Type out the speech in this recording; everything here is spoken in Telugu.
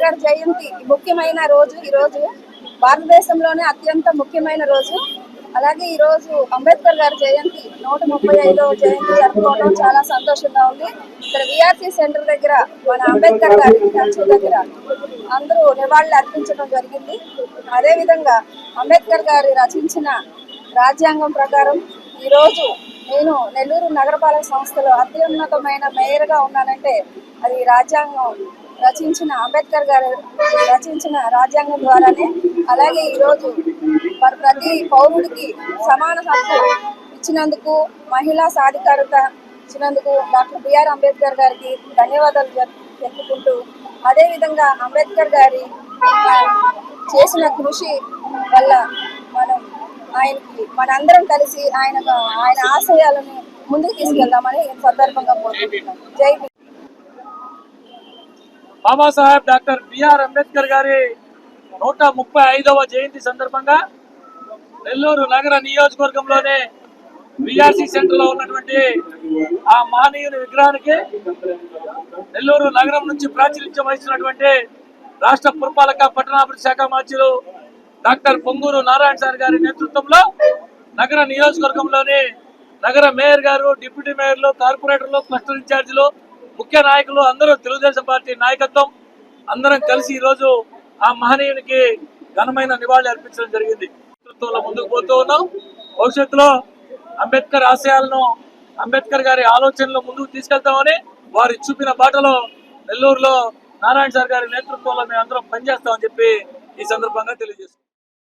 గారి జయంతి ముఖ్యమైన రోజు. ఈ రోజు భారతదేశంలోనే అత్యంత ముఖ్యమైన రోజు. అలాగే ఈ రోజు అంబేద్కర్ గారి జయంతి 135వ జయంతి జరుపుకోవడం చాలా సంతోషంగా ఉంది. ఇక్కడ విఆర్సీ సెంటర్ దగ్గర మన అంబేద్కర్ గారి స్టాచ్యూ దగ్గర అందరూ నివాళులు అర్పించడం జరిగింది. అదేవిధంగా అంబేద్కర్ గారి రచించిన రాజ్యాంగం ప్రకారం ఈరోజు నేను నెల్లూరు నగరపాలక సంస్థలో అత్యున్నతమైన మేయర్గా ఉన్నానంటే అది రాజ్యాంగం రచించిన అంబేద్కర్ గారు రచించిన రాజ్యాంగం ద్వారానే. అలాగే ఈరోజు మరి ప్రతి పౌరుడికి సమాన హక్కు ఇచ్చినందుకు, మహిళా సాధికారత ఇచ్చినందుకు డాక్టర్ బిఆర్ అంబేద్కర్ గారికి ధన్యవాదాలు తెలుపుకుంటూ, అదేవిధంగా అంబేద్కర్ గారి చేసిన కృషి వల్ల ఆయనకి మనందరం కలిసి ఆయన ఆశయాలను ముందుకు తీసుకెళ్దామని సందర్భంగా కోరుకుంటున్నాం. జై భీమ్. బాబాసాహెబ్ డాక్టర్ బిఆర్ అంబేద్కర్ గారి 135వ జయంతి సందర్భంగా నెల్లూరు నగర నియోజకవర్గంలోనే విఆర్సీ సెంటర్ లో ఉన్నటువంటి ఆ మహనీయుని విగ్రహానికి నెల్లూరు నగరం నుంచి ప్రాచుర్యం వహిస్తున్నటువంటి రాష్ట్ర పురపాలక పట్టణాభివృద్ధి శాఖ మంత్రులు డాక్టర్ పొంగూరు నారాయణ సార్ గారి నేతృత్వంలో నగర నియోజకవర్గంలోని నగర మేయర్ గారు, డిప్యూటీ మేయర్లు, కార్పొరేటర్లు, క్లస్టర్ ఇన్ఛార్జీలు, ముఖ్య నాయకులు అందరూ తెలుగుదేశం పార్టీ నాయకత్వం అందరం కలిసి ఈరోజు ఆ మహనీయునికి ఘనమైన నివాళి అర్పించడం జరిగింది. నేతృత్వంలో ముందుకు పోతూ ఉన్నాం. భవిష్యత్తులో అంబేద్కర్ ఆశయాలను, అంబేద్కర్ గారి ఆలోచనలు ముందుకు తీసుకెళ్తామని వారి చూపిన బాటలో నెల్లూరులో నారాయణ సార్ గారి నేతృత్వంలో మేము అందరం పనిచేస్తామని చెప్పి ఈ సందర్భంగా తెలియజేస్తున్నాం.